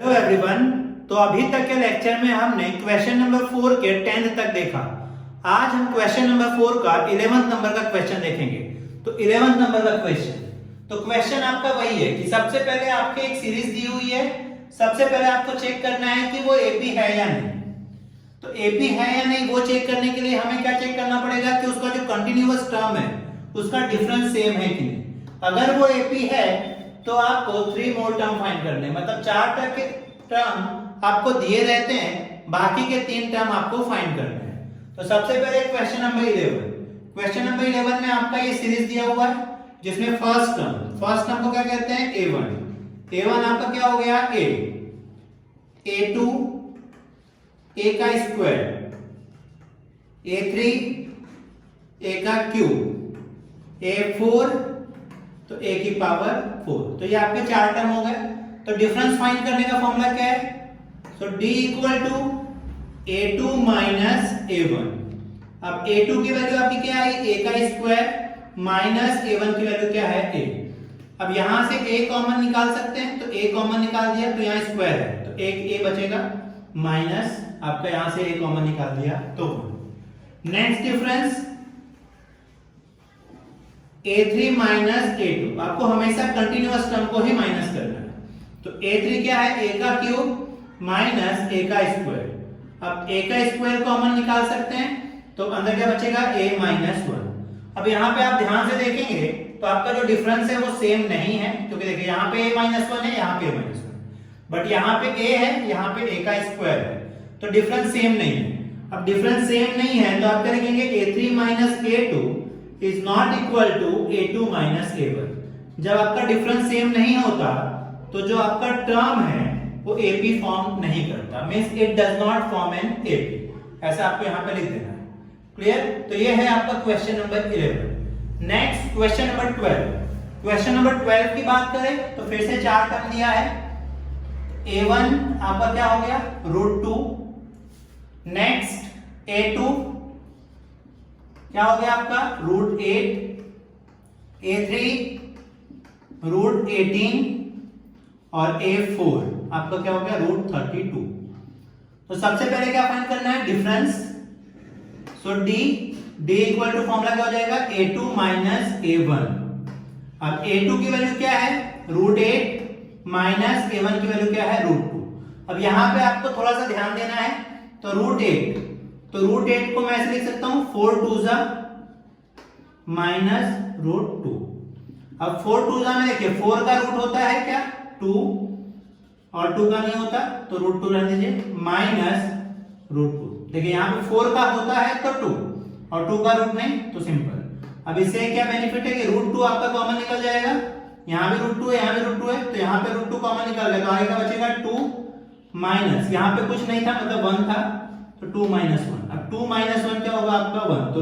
Hello everyone. तो अभी तक के लेक्चर में हमने क्वेश्चन नंबर 4 के 10th तक देखा। आज हम क्वेश्चन नंबर 4 का 11th नंबर का क्वेश्चन देखेंगे। तो 11th नंबर का क्वेश्चन, तो क्वेश्चन आपका वही है कि सबसे पहले आपके एक सीरीज दी हुई है, सबसे पहले आपको चेक करना है कि वो एपी है या नहीं। तो एपी है या नहीं वो चेक करने के लिए हमें क्या चेक करना पड़ेगा कि उसका जो कंटिन्यूअस टर्म है उसका डिफरेंस सेम है कि नहीं। अगर वो एपी है तो आपको 3 मोर टर्म फाइंड करने, मतलब 4 टर्म आपको दिए रहते हैं, बाकी के 3 टर्म आपको फाइंड करने हैं। तो सबसे पहले क्वेश्चन नंबर 11, क्वेश्चन नंबर 11 में आपका ये सीरीज दिया हुआ है जिसमें फर्स्ट टर्म को क्या कहते हैं a1 आपका क्या हो गया a2 a का स्क्वायर a3 a का क्यूब a4 तो a की पावर 4। तो ये आपके 4 टर्म हो गए। तो डिफरेंस फाइंड करने का फॉर्मूला क्या है? So d equal to a2 minus a1। अब a2 की वैल्यू आपकी क्या है a का स्क्वायर माइनस a1 की वैल्यू क्या है a। अब यहां से a कॉमन निकाल सकते हैं, तो a कॉमन निकाल दिया तो यहां स्क्वायर है तो एक a बचेगा माइनस आपका यहां से a कॉमन निकाल दिया तो 1। Next difference a3 minus a2, आपको हमेशा कंटिन्यूअस टर्म को ही माइनस करना है। तो a3 क्या है a का क्यूब माइनस a का स्क्वायर। अब a का स्क्वायर कॉमन निकाल सकते हैं तो अंदर क्या बचेगा a माइनस 1। अब यहाँ पे आप ध्यान से देखेंगे तो आपका जो डिफरेंस है वो सेम नहीं है, क्योंकि देखिए यहाँ पे a माइनस 1 है, यहाँ पे a माइनस 1, बट यहाँ पे a है, यहाँ पे a का स्क्वायर है, तो डिफरेंस सेम नहीं है। अब डिफरेंस सेम नहीं है तो आप क्या लिखेंगे a3 minus a2 is not equal to a2 minus a1। जब आपका डिफरेंस सेम नहीं होता तो जो आपका टर्म है वो AP फॉर्म नहीं करता, means it does not form an AP। ऐसा आपको यहां पे लिख देना है। क्लियर? तो ये है आपका question number 11। Next question number 12। Question number 12 की बात करें तो फिर से 4 टर्म दिया है। a1 आपका क्या हो गया √2, नेक्स्ट a2 क्या हो गया आपका √8, a3 √18 और a4 आपका क्या हो गया √32। तो सबसे पहले क्या फाइंड करना है difference. So d equal to formula क्या हो जाएगा a2 माइनस a1। अब a2 की वैल्यू क्या है √8 माइनस a1 की वैल्यू क्या है √2। अब यहां पे आपको थोड़ा सा ध्यान देना है। तो √8, तो √8 को मैं ऐसे लिख सकता हूं 4 2 जा माइनस √2। अब 4 2 जा में देखिए 4 का रूट होता है क्या 2 और 2 का नहीं होता तो √2 रहने दीजिए माइनस √2। देखिए यहाँ पे 4 का होता है तो 2 और 2 का रूट नहीं तो सिंपल। अब इससे क्या बेनिफिट है कि √2 आपका कॉमन निकल जाएगा, यहाँ भी √2 है, यहाँ भी √2 है, तो यहाँ पे √2 कॉमन निकल गया तो आगे का बचेगा 2 माइनस, यहाँ पे कुछ नहीं था मतलब 1 था तो 2 माइनस 1। अब 2 माइनस 1 क्या होगा आपका 1, तो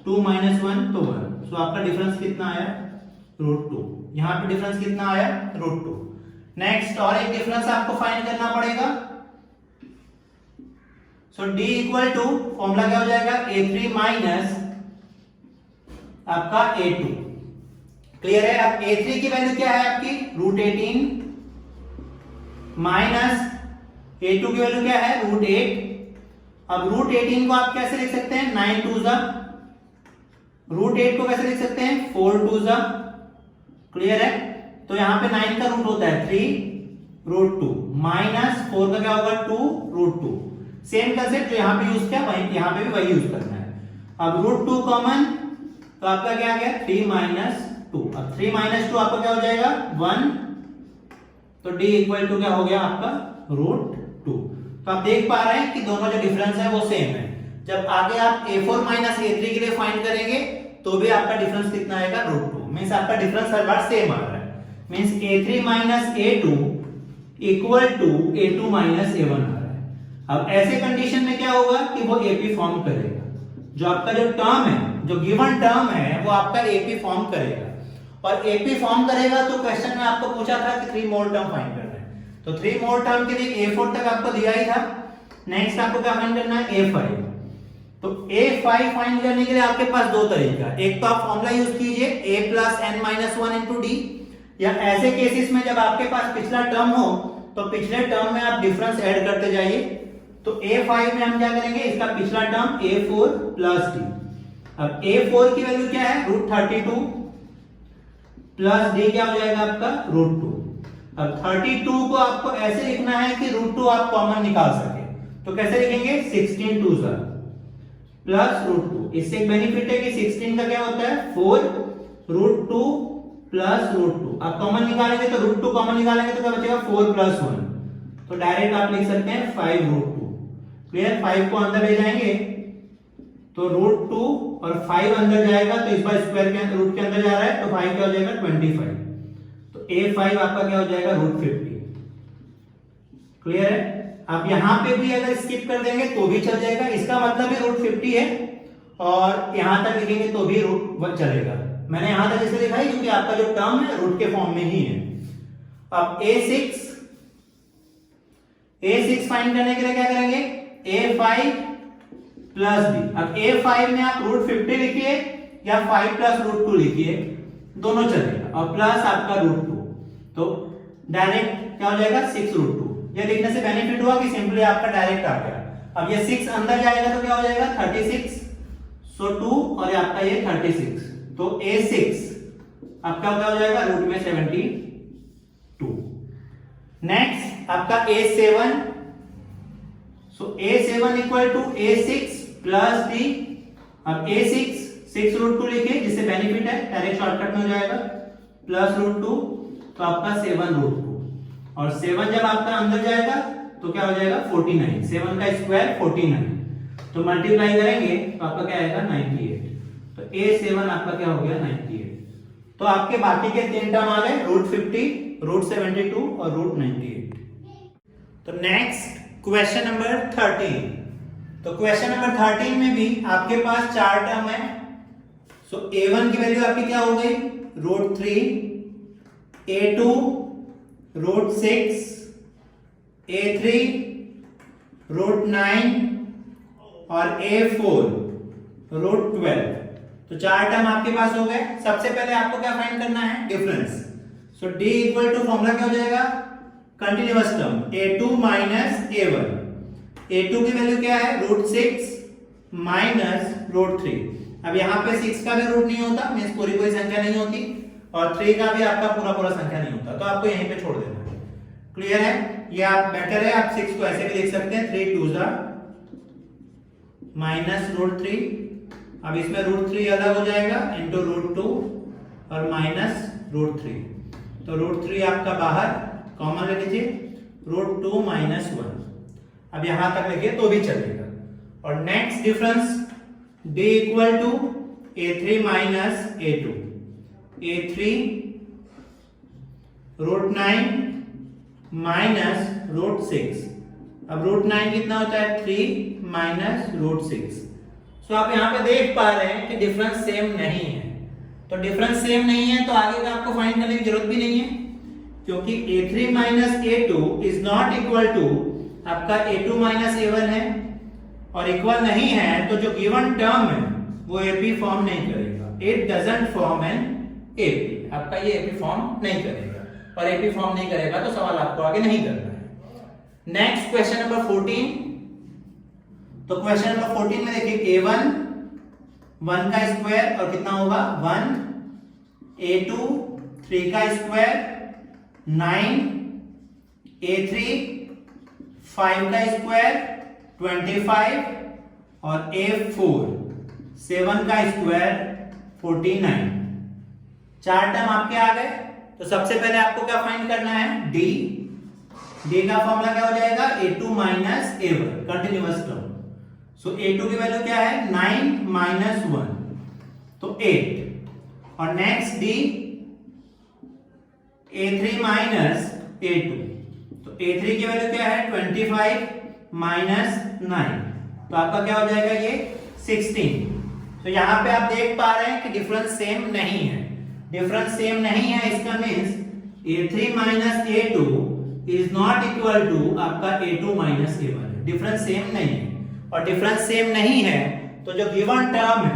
√2 माइनस 1 तो 1। सो आपका डिफरेंस कितना आया √2। यहाँ पे डिफरेंस कितना आया √2। नेक्स्ट और एक डिफरेंस आपको फाइंड करना पड़ेगा। सो d इक्वल टू फॉर्मूला क्या हो जाएगा a3 माइनस आपका a2। क्लियर है? अब a3 की वैल्यू क्या है आपकी √18 माइनस a2 की वैल्यू क्या है √8। अब √18 को आप कैसे लिख सकते हैं 9 2 जा, √8 को कैसे लिख सकते हैं 4 2 जा। क्लियर है? तो यहां पे 9 का रूट होता है 3 √2 माइनस 4 का क्या होगा 2 √2। सेम कंसेप्ट जो यहां पे यूज किया वही यहां पे भी वही यूज करना है। अब √2 कॉमन तो आपका क्या आ गया 3 माइनस 2। अब 3 माइनस 2 आपका क्या हो जाएगा 1, तो d इक्वल टू क्या हो गया आपका √2। तो आप देख पा रहे हैं कि दोनों जो डिफरेंस है वो सेम है। जब आगे आप a4 माइनस a3 के लिए फाइंड करेंगे तो भी आपका डिफरेंस कितना आएगा √2, मींस आपका डिफरेंस हर बार सेम आ रहा है, means a3 minus a2 equal to a2 minus a1 आ रहा है। अब ऐसे कंडीशन में क्या होगा कि वो AP फॉर्म करेगा, जो आपका जो टर्म है, जो गिवन टर्म है वो आपका AP फॉर्म करेगा। और AP फॉर्म करेगा तो क्वेश्चन में आपको पूछा था कि 3 मोर टर्म फाइंड करना है, तो 3 मोर टर्म के लिए a4 तक आपको दिया ही था। नेक्स्ट आपको क्या फाइंड करना है a5। तो a5 फाइंड करने के लिए आपके पास दो तरीका, एक तो आप फॉर्मूला यूज कीजिए a plus n minus 1 into D, या ऐसे केसेस में जब आपके पास पिछला टर्म हो तो पिछले टर्म में आप डिफरेंस ऐड करते जाइए। तो a5 में हम क्या करेंगे, इसका पिछला टर्म a4 प्लस d। अब a4 की वैल्यू क्या है, √32 प्लस d क्या हो जाएगा आपका √2। अब 32 को आपको ऐसे लिखना है कि √2 आप कॉमन निकाल सके, तो कैसे लिखेंगे, 16 2 प्लस √2। इससे एक बेनिफिट है कि 16 का क्या होता है 4 √2 प्लस √2। आप कॉमन निकालेंगे तो √2 कॉमन निकालेंगे तो क्या बचेगा 4 प्लस 1, तो डायरेक्ट आप लिख सकते हैं 5 √2। क्लियर, 5 को अंदर ले जाएंगे तो √2 और 5 अंदर जाएगा तो इस बार स्क्वायर के रूट के अंदर जा रहा है तो 5 क्या हो जाएगा 25, तो a5 आपका क्या हो जाएगा √50। क्लियर है, आप यहां पे भी अगर स्किप कर देंगे तो भी चल जाएगा, इसका मतलब है √50 है और यहां तक लिखेंगे तो भी √1 चलेगा। मैंने यहां तक इसलिए लिखा है क्योंकि आपका जो टर्म है रूट के फॉर्म में ही है। अब a6 फाइंड करने के लिए क्या करेंगे, a5 प्लस b। अब a5 में आप √50 लिखिए या 5 प्लस √2 लिखिए, दोनों चलेगा, और प्लस आपका √2, तो डायरेक्ट क्या हो जाएगा 6 √2। ये लिखने से बेनिफिट हुआ कि सिंपली आपका डायरेक्ट आ गया। अब ये 6 अंदर जाएगा तो क्या हो जाएगा 36, सो 2 और आपका ये 36, तो a6 आपका क्या हो जाएगा रूट में 72। नेक्स्ट आपका a7, so a7 equal to a6 plus d। अब a6 6 √2 लिखिए जिससे बेनिफिट है, डायरेक्ट शॉर्टकट में हो जाएगा, प्लस √2 तो आपका 7 √2, और 7 जब आपका अंदर जाएगा तो क्या हो जाएगा 49, 7 का स्क्वायर 49, तो मल्टीप्लाई करेंगे तो आपका क्या आएगा 98, तो a7 आपका क्या हो गया 98। तो आपके बाकी के 3 टर्म आ गए, √50, √72 और √98। तो नेक्स्ट क्वेश्चन नंबर 13। तो क्वेश्चन नंबर 13 में भी आपके पास 4 टर्म है। सो a1 की वैल्यू आपकी क्या हो गई √3, a2 √6, a3 √9 और a4 √12। तो 4 टर्म आपके पास हो गए। सबसे पहले आपको क्या फाइंड करना है, difference. So d equal to formula क्या हो जाएगा, continuous term a2 minus a1। a2 की वैल्यू क्या है √6 माइनस √3। अब यहाँ पे 6 का भी रूट नहीं होता, मींस पूरी कोई संख्या नहीं होती, और 3 का भी आपका पूरा पूरा संख्या नहीं होता, तो आपको यहीं पे छोड़ देना है। क्लियर है, ये आप बेटर है, आप 6 को ऐसे भी लिख सकते हैं 3 2 माइनस √3। अब इसमें √3 अलग हो जाएगा इंटू √2 और माइनस √3, तो √3 आपका बाहर कॉमन ले लीजिए, √2 माइनस 1। अब यहां तक लिखिए तो भी चलेगा। और next difference d equal to a3 minus a2, a3 √9 minus √6। अब √9 कितना होता है 3 माइनस √6। सो आप यहां पे देख पा रहे हैं कि डिफरेंस सेम नहीं है। तो डिफरेंस सेम नहीं है तो आगे का आपको फाइंड करने की जरूरत भी नहीं है, क्योंकि a3 minus a2 is not equal to आपका a2 माइनस a1 है, और इक्वल नहीं है तो जो गिवन टर्म है वो AP फॉर्म नहीं करेगा। It doesn't form an AP, आपका ये AP फॉर्म नहीं करेगा, और AP फॉर्म नहीं करेगा तो सवाल आपको आगे नहीं करना है। Next question number 14। तो क्वेश्चन नंबर 14 में देखिए a1 1 का स्क्वायर और कितना होगा 1, a2 3 का स्क्वायर 9, a3 5 का स्क्वायर 25 और a4 7 का स्क्वायर 49। 4 टर्म आपके आ गए। तो सबसे पहले आपको क्या फाइंड करना है d का फॉर्मूला क्या हो जाएगा a2 minus a1, continuous term. सो a2 की वैल्यू क्या है 9 माइनस 1, तो 8। और next d a3 minus a2, तो a3 की वैल्यू क्या है 25 माइनस 9, तो आपका क्या हो जाएगा ये 16। तो यहां पे आप देख पा रहे हैं कि डिफरेंस सेम नहीं है। डिफरेंस सेम नहीं है इसका means a3 minus a2 is not equal to आपका a2 minus a1। Difference same नहीं है, और डिफरेंस सेम नहीं है तो जो गिवन टर्म है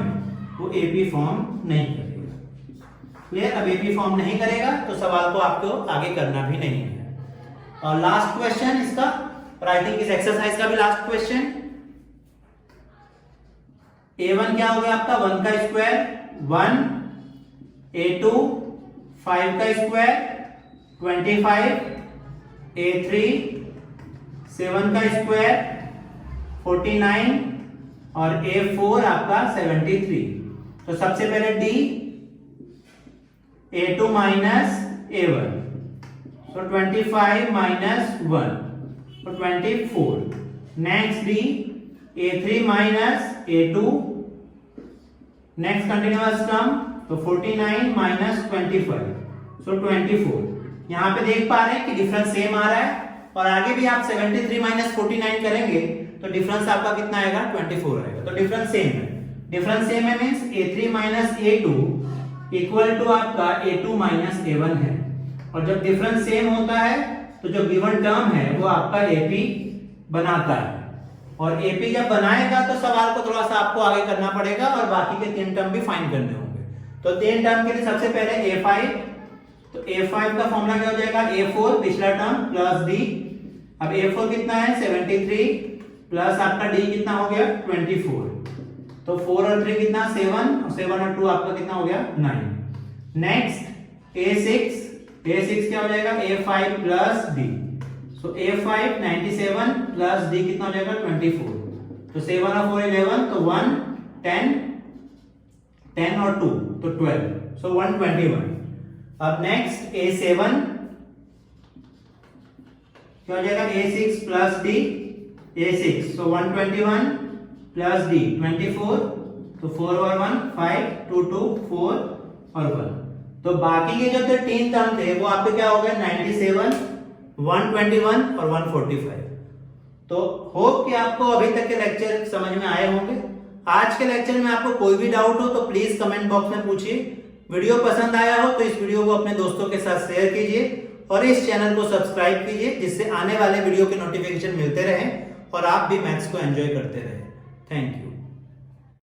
वो AP फॉर्म नहीं करेगा। क्लियर, अब AP फॉर्म नहीं करेगा तो सवाल को आपको आगे करना भी नहीं है। और लास्ट क्वेश्चन इसका, और आई थिंक इस एक्सरसाइज का भी लास्ट क्वेश्चन। a1 क्या हो गया आपका 1 का स्क्वायर 1, a2 5 का स्क्वायर 25, a3 7 का स्क्वायर 49 और a4 आपका 73। तो सबसे पहले d a2 minus a1, so 25 minus 1, so 24. Next d a3 minus a2, next continuous term, तो 49 minus 25, so 24. यहाँ पे देख पा रहे हैं कि डिफरेंस सेम आ रहा है, और आगे भी आप 73 minus 49 करेंगे तो डिफरेंस आपका कितना आएगा 24 आएगा। तो डिफरेंस सेम है, डिफरेंस सेम है means a3 minus a2 equal to आपका a2 minus a1 है, और जब डिफरेंस सेम होता है तो जो गिवन टर्म है वो आपका AP बनाता है, और AP जब बनाएगा तो सवाल को थोड़ा सा आपको आगे करना पड़ेगा और बाकी के 3 टर्म भी फाइंड करने होंगे। तो 3 टर्म के लिए सबसे पहले A5, तो A5 का फॉर्मूला क्या हो जाएगा A4 पिछला टर्म प्लस D, अब A4 कितना है 73 प्लस आपका D कितना हो गया 24, तो 4 और 3 कितना 7, और 7 और 2 आपका कितना हो गया 9। नेक्स्ट A6 क्या हो जाएगा A5 प्लस D, सो A5 97 प्लस D कितना हो जाएगा 24, तो 7 और 4 11, तो 1 10 और 2 तो 12, सो 121। अब नेक्स्ट A7 क्या हो जाएगा A6 प्लस D, A6 सो 121 प्लस D 24, तो 4 और 1 5, 2 2 4 और 1। तो बाकी के जो 3 टर्म थे वो आपके क्या हो गए 97, 121 और 145। तो होप कि आपको अभी तक के लेक्चर समझ में आए होंगे। आज के लेक्चर में आपको कोई भी डाउट हो तो प्लीज कमेंट बॉक्स में पूछिए। वीडियो पसंद आया हो तो इस वीडियो को अपने दोस्तों के साथ शेयर कीजिए और इस चैनल को सब्सक्राइब कीजिए, जिससे आने वाले वीडियो के नोटिफिकेशन मिलते रहे और आप भी मैथ्स को एंजॉय करते रहे। Thank you.